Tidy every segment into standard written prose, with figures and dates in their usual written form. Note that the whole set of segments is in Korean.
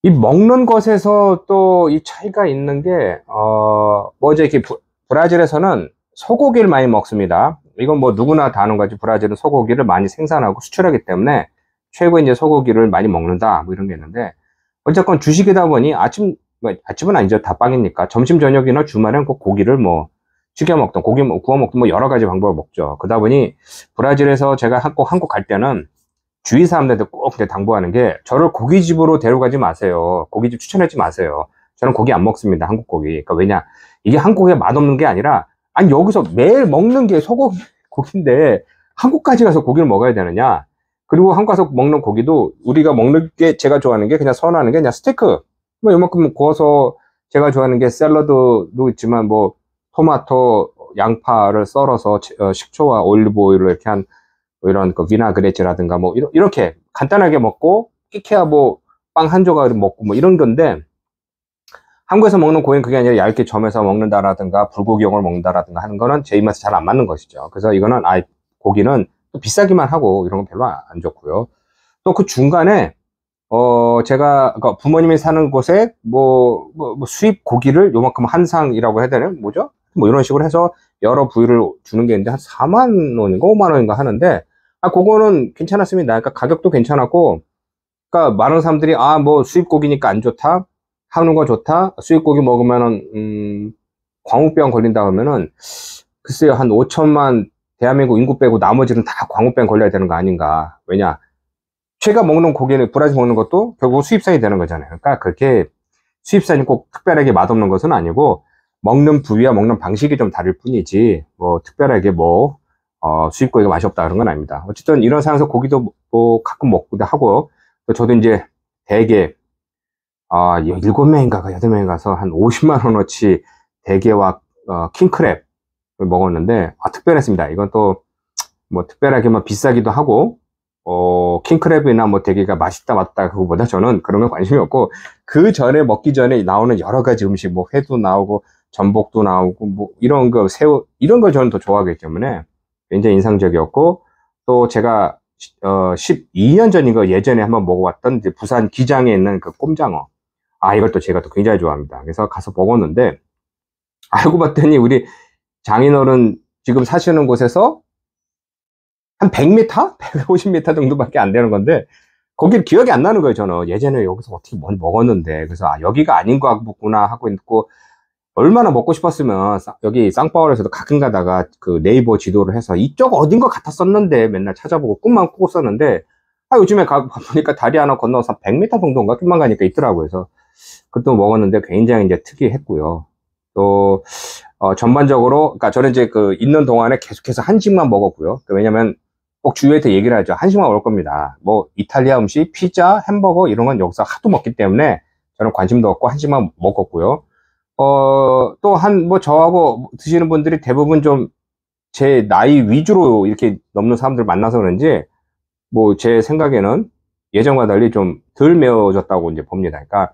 이 먹는 것에서 또 이 차이가 있는 게, 뭐 이제 이렇게 브라질에서는 소고기를 많이 먹습니다. 이건 뭐 누구나 다 아는 거지. 브라질은 소고기를 많이 생산하고 수출하기 때문에 최고 이제 소고기를 많이 먹는다. 뭐 이런 게 있는데, 어쨌건 주식이다 보니 뭐 아침은 아니죠. 다 빵이니까. 점심, 저녁이나 주말엔 꼭 고기를 뭐 튀겨 먹던, 고기 뭐 구워 먹던 뭐 여러 가지 방법을 먹죠. 그러다 보니 브라질에서 제가 꼭 한국 갈 때는 주위 사람들한테 꼭 당부하는 게 저를 고깃집으로 데려가지 마세요. 고깃집 추천하지 마세요. 저는 고기 안 먹습니다. 한국 고기. 그러니까 왜냐? 이게 한국에 맛없는 게 아니라 아니 여기서 매일 먹는 게 소고기 고기인데 한국까지 가서 고기를 먹어야 되느냐? 그리고 한국 가서 먹는 고기도 우리가 먹는 게 제가 좋아하는 게 그냥 선호하는 게 그냥 스테이크. 뭐 요만큼 구워서 제가 좋아하는 게 샐러드도 있지만 뭐 토마토, 양파를 썰어서 식초와 올리브 오일로 이렇게 한 뭐 이런 그 비나그레치라든가 뭐 이렇게 간단하게 먹고 끼케야 뭐 빵 한 조각 먹고 뭐 이런 건데 한국에서 먹는 고기는 그게 아니라 얇게 점해서 먹는다라든가 불고기용을 먹는다라든가 하는 거는 제 입맛에 잘 안 맞는 것이죠. 그래서 이거는 고기는 또 비싸기만 하고 이런 건 별로 안 좋고요. 또 그 중간에 제가 그러니까 부모님이 사는 곳에 뭐 수입 고기를 요만큼 한 상이라고 해야 되나요? 뭐죠? 뭐 이런 식으로 해서 여러 부위를 주는 게 있는데 한 4만 원인가 5만 원인가 하는데 그거는 괜찮았습니다. 그러니까 가격도 괜찮았고, 그러니까 많은 사람들이 뭐 수입 고기니까 안 좋다, 하는 거 좋다, 수입 고기 먹으면은 광우병 걸린다 하면은 글쎄요 한 5천만 대한민국 인구 빼고 나머지는 다 광우병 걸려야 되는 거 아닌가? 왜냐? 제가 먹는 고기는 브라질 먹는 것도 결국 수입산이 되는 거잖아요. 그러니까 그렇게 수입산이 꼭 특별하게 맛없는 것은 아니고 먹는 부위와 먹는 방식이 좀 다를 뿐이지 뭐 특별하게 뭐 수입 고기가 맛이 없다 그런 건 아닙니다. 어쨌든 이런 상황에서 고기도 뭐 가끔 먹기도 하고 또 저도 이제 대게 7명인가 8명인가 가서 한 50만 원어치 대게와 킹크랩 먹었는데 특별했습니다. 이건 또 뭐 특별하게 막 비싸기도 하고 킹크랩이나 뭐 대게가 맛있다 맞다 그거보다 저는 그런 건 관심이 없고 그 전에 먹기 전에 나오는 여러 가지 음식 뭐 회도 나오고 전복도 나오고 뭐 이런 거 새우 이런 걸 저는 더 좋아하기 때문에 굉장히 인상적이었고 또 제가 12년 전인가 예전에 한번 먹어봤던 이제 부산 기장에 있는 그 꼼장어 이걸 또 제가 또 굉장히 좋아합니다. 그래서 가서 먹었는데 알고 봤더니 우리 장인어른 지금 사시는 곳에서 한 100m? 150m 정도밖에 안 되는 건데, 거길 기억이 안 나는 거예요, 저는. 예전에 여기서 어떻게 먹었는데. 그래서, 여기가 아닌 것 같구나 하고 있고, 얼마나 먹고 싶었으면, 여기 쌍파울에서도 가끔 가다가 그 네이버 지도를 해서 이쪽 어딘 것 같았었는데 맨날 찾아보고 꿈만 꾸고 썼는데, 요즘에 보니까 다리 하나 건너서 100m 정도인가 꿈만 가니까 있더라고요. 그래서, 그것도 먹었는데 굉장히 이제 특이했고요. 또, 전반적으로, 그러니까 저는 이제 그 있는 동안에 계속해서 한식만 먹었고요. 왜냐면, 꼭 주위에서 얘기를 하죠. 한식만 먹을 겁니다. 뭐 이탈리아 음식, 피자, 햄버거 이런 건 여기서 하도 먹기 때문에 저는 관심도 없고 한식만 먹었고요. 또 뭐 저하고 드시는 분들이 대부분 좀 제 나이 위주로 이렇게 넘는 사람들 만나서 그런지 뭐 제 생각에는 예전과 달리 좀 덜 매워졌다고 이제 봅니다. 그러니까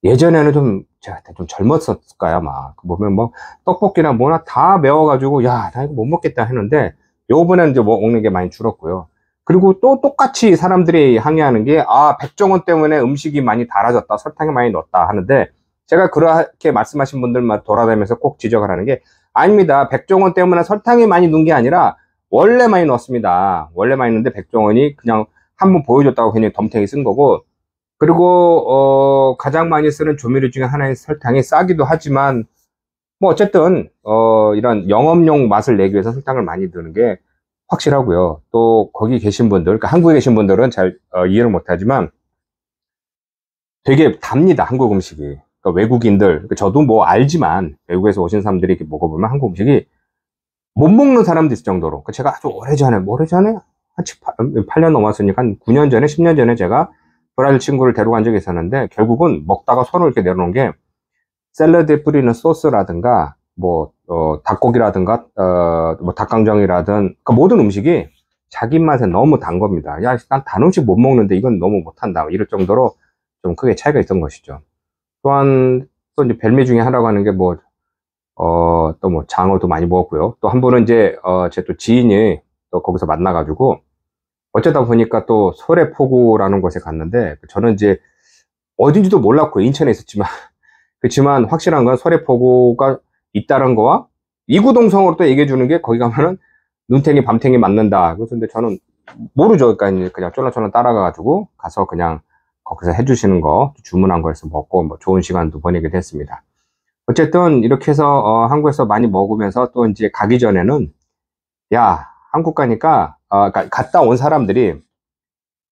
예전에는 제가 좀 젊었을까요, 아마. 보면 뭐 떡볶이나 뭐나 다 매워가지고 야, 나 이거 못 먹겠다 했는데 요번에는 이제 먹는 게 많이 줄었고요. 그리고 또 똑같이 사람들이 항의하는 게, 백종원 때문에 음식이 많이 달아졌다, 설탕이 많이 넣었다 하는데, 제가 그렇게 말씀하신 분들만 돌아다니면서 꼭 지적을 하는 게, 아닙니다. 백종원 때문에 설탕이 많이 넣은 게 아니라, 원래 많이 넣었습니다. 원래 많이 넣는데 백종원이 그냥 한번 보여줬다고 그냥 덤탱이 쓴 거고, 그리고, 가장 많이 쓰는 조미료 중에 하나인 설탕이 싸기도 하지만, 뭐 어쨌든 이런 영업용 맛을 내기 위해서 설탕을 많이 넣는 게 확실하고요. 또 거기 계신 분들, 그러니까 한국에 계신 분들은 잘 이해를 못하지만 되게 답니다. 한국 음식이. 그러니까 외국인들, 그러니까 저도 뭐 알지만 외국에서 오신 사람들이 이렇게 먹어보면 한국 음식이 못 먹는 사람도 있을 정도로. 그러니까 제가 아주 오래전에 한 8년 넘었으니까 한 9년 전에 10년 전에 제가 브라질 친구를 데려간 적이 있었는데 결국은 먹다가 손을 이렇게 내려놓은 게 샐러드에 뿌리는 소스라든가, 뭐, 닭고기라든가, 뭐, 닭강정이라든, 그러니까 모든 음식이 자기 입맛에 너무 단 겁니다. 야, 난 단 음식 못 먹는데 이건 너무 못한다. 이럴 정도로 좀 크게 차이가 있던 것이죠. 또한, 또 이제 별미 중에 하나라고 하는 게 뭐, 또 뭐, 장어도 많이 먹었고요. 또 한 번은 이제, 제 또 지인이 또 거기서 만나가지고, 어쩌다 보니까 또 소래포구라는 곳에 갔는데, 저는 이제 어딘지도 몰랐고 인천에 있었지만 그렇지만 확실한 건 설해포구가 있다는 거와 이구동성으로 또 얘기해 주는 게 거기 가면은 눈탱이 밤탱이 맞는다. 그래서 근데 저는 모르죠. 그러니까 그냥 쫄라쫄라 따라가가지고 가서 그냥 거기서 해주시는 거 주문한 거에서 먹고 뭐 좋은 시간도 보내게 됐습니다. 어쨌든 이렇게 해서 한국에서 많이 먹으면서 또 이제 가기 전에는 야 한국 가니까 그러니까 갔다 온 사람들이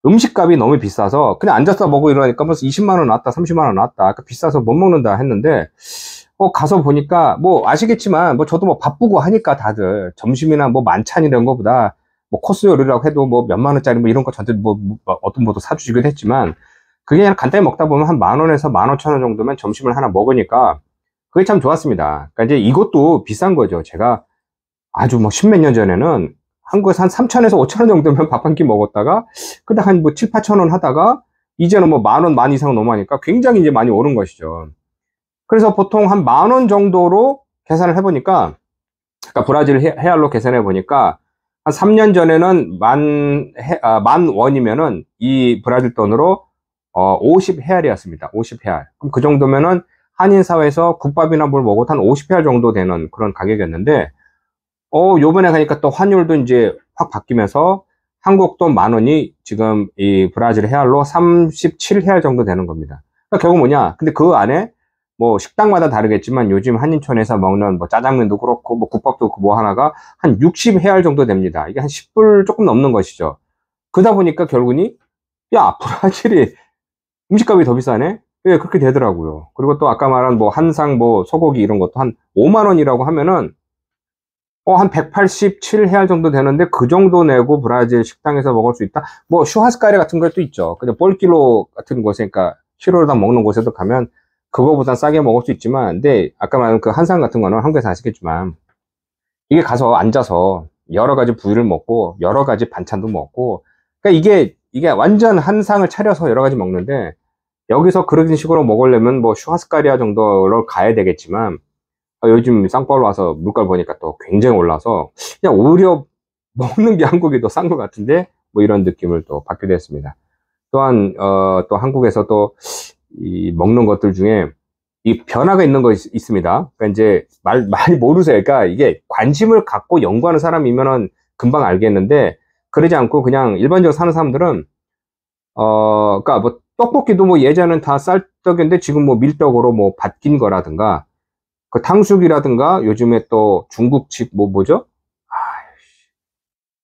음식값이 너무 비싸서 그냥 앉아서 먹고 이러니까 벌써 20만 원 나왔다 30만 원 나왔다 그러니까 비싸서 못 먹는다 했는데 가서 보니까 뭐 아시겠지만 뭐 저도 뭐 바쁘고 하니까 다들 점심이나 뭐 만찬 이런 거보다 뭐 코스 요리라고 해도 뭐 몇만 원짜리 뭐 이런 거 저한테 뭐 어떤 분도 사주시기도 했지만 그게 그냥 간단히 먹다 보면 한 10,000원에서 15,000원 정도면 점심을 하나 먹으니까 그게 참 좋았습니다. 그러니까 이제 이것도 비싼 거죠. 제가 아주 뭐 십몇 년 전에는 한국에서 한 3,000에서 5,000원 정도면 밥 한 끼 먹었다가 그다음 한 뭐 7, 8,000원 하다가 이제는 뭐 10,000원, 만 이상 넘어가니까 굉장히 이제 많이 오른 것이죠. 그래서 보통 한 10,000원 정도로 계산을 해보니까 그러니까 브라질 헤알로 계산해 보니까 한 3년 전에는 만 원이면은 이 브라질 돈으로 50헤알이었습니다. 50헤알. 그럼 그 정도면은 한인 사회에서 국밥이나 뭘 먹어도 한 50헤알 정도 되는 그런 가격이었는데 요번에 가니까 또 환율도 이제 확 바뀌면서 한국 돈 10,000원이 지금 이 브라질 헤알로 37헤알 정도 되는 겁니다. 그러니까 결국 뭐냐? 근데 그 안에 뭐 식당마다 다르겠지만 요즘 한인촌에서 먹는 뭐 짜장면도 그렇고 뭐 국밥도 그렇고 뭐 하나가 한 60헤알 정도 됩니다. 이게 한 10불 조금 넘는 것이죠. 그러다 보니까 결국이 야 브라질이 음식값이 더 비싸네? 예, 그렇게 되더라고요. 그리고 또 아까 말한 뭐 한상 뭐 소고기 이런 것도 한 5만 원이라고 하면은 한 187헤알 정도 되는데 그 정도 내고 브라질 식당에서 먹을 수 있다? 뭐 슈하스카레 같은 것도 있죠. 그냥 볼킬로 같은 곳에 그러니까 키로당 먹는 곳에도 가면 그거보다 싸게 먹을 수 있지만 근데 아까 말한 그 한상 같은 거는 한국에서 아시겠지만 이게 가서 앉아서 여러 가지 부위를 먹고 여러 가지 반찬도 먹고 그러니까 이게 완전 한상을 차려서 여러 가지 먹는데 여기서 그런 식으로 먹으려면 뭐 슈하스카리아 정도로 가야 되겠지만 요즘 쌍파울로 와서 물가를 보니까 또 굉장히 올라서 그냥 오히려 먹는 게 한국이 더 싼 것 같은데 뭐 이런 느낌을 또 받게 됐습니다. 또한 또 한국에서 또 이 먹는 것들 중에 이 변화가 있는 거 있습니다. 그러니까 이제 많이 모르세요. 그러니까 이게 관심을 갖고 연구하는 사람이면은 금방 알겠는데 그러지 않고 그냥 일반적으로 사는 사람들은 그러니까 뭐 떡볶이도 뭐 예전엔 다 쌀떡인데 지금 뭐 밀떡으로 뭐 바뀐 거라든가 그 탕수육이라든가 요즘에 또 중국식 뭐죠?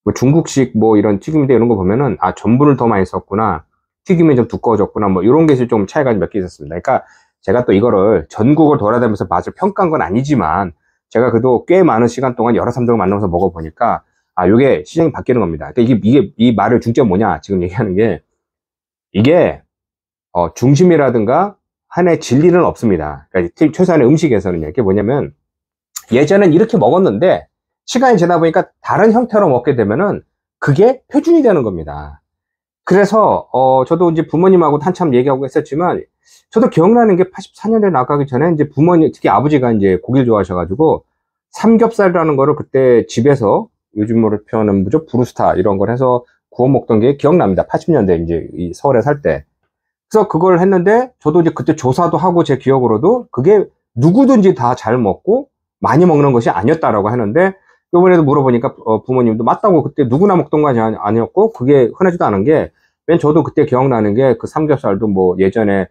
뭐 중국식 뭐 이런 튀김인데 이런 거 보면은 전분을 더 많이 썼구나. 튀김이 좀 두꺼워졌구나. 뭐 이런 게 좀 차이가 몇 개 있었습니다. 그러니까 제가 또 이거를 전국을 돌아다니면서 맛을 평가한 건 아니지만 제가 그래도 꽤 많은 시간 동안 여러 사람들을 만나면서 먹어보니까 요게 시장이 바뀌는 겁니다. 그러니까 이게 이 말의 중점 뭐냐? 지금 얘기하는 게 이게 중심이라든가 한의 진리는 없습니다. 그러니까 최소한의 음식에서는요. 이게 뭐냐면 예전엔 이렇게 먹었는데 시간이 지나 보니까 다른 형태로 먹게 되면은 그게 표준이 되는 겁니다. 그래서 저도 이제 부모님하고 한참 얘기하고 했었지만 저도 기억나는 게 84년에 나가기 전에 이제 부모님 특히 아버지가 이제 고기를 좋아하셔가지고 삼겹살이라는 거를 그때 집에서 요즘으로 표현하면 뭐죠? 브루스타 이런 걸 해서 구워 먹던 게 기억납니다. 80년대 이제 이 서울에 살 때. 그래서 그걸 했는데 저도 이제 그때 조사도 하고 제 기억으로도 그게 누구든지 다 잘 먹고 많이 먹는 것이 아니었다라고 하는데 이번에도 물어보니까 부모님도 맞다고 그때 누구나 먹던 거 아니었고 그게 흔하지도 않은 게 맨 저도 그때 기억나는 게 그 삼겹살도 뭐 예전에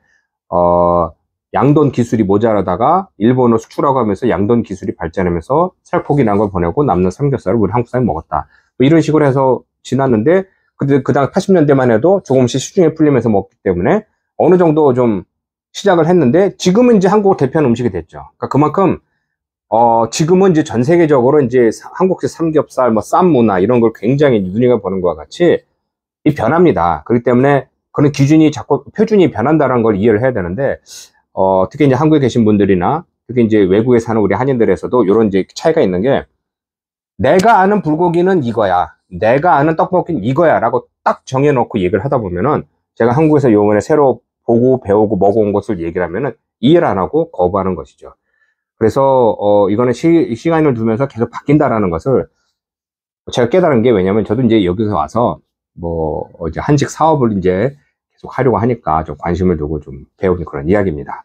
양돈 기술이 모자라다가 일본으로 수출하고 하면서 양돈 기술이 발전하면서 살코기 난 걸 보내고 남는 삼겹살을 우리 한국 사람이 먹었다. 뭐 이런 식으로 해서 지났는데 그 다음 80년대만 해도 조금씩 시중에 풀리면서 먹기 때문에 어느 정도 좀 시작을 했는데 지금은 이제 한국을 대표하는 음식이 됐죠. 그러니까 그만큼 지금은 이제 전 세계적으로 이제 한국식 삼겹살, 뭐 쌈 문화 이런 걸 굉장히 눈여겨 보는 것과 같이 이 변합니다. 그렇기 때문에 그런 기준이 자꾸 표준이 변한다는 걸 이해를 해야 되는데 특히 이제 한국에 계신 분들이나 특히 이제 외국에 사는 우리 한인들에서도 이런 이제 차이가 있는 게 내가 아는 불고기는 이거야. 내가 아는 떡볶이는 이거야. 라고 딱 정해놓고 얘기를 하다 보면은 제가 한국에서 요번에 새로 보고 배우고 먹어온 것을 얘기를 하면은 이해를 안 하고 거부하는 것이죠. 그래서 이거는 시간을 두면서 계속 바뀐다라는 것을 제가 깨달은 게 왜냐면 저도 이제 여기서 와서 뭐 이제 한식 사업을 이제 계속 하려고 하니까 좀 관심을 두고 좀 배우는 그런 이야기입니다.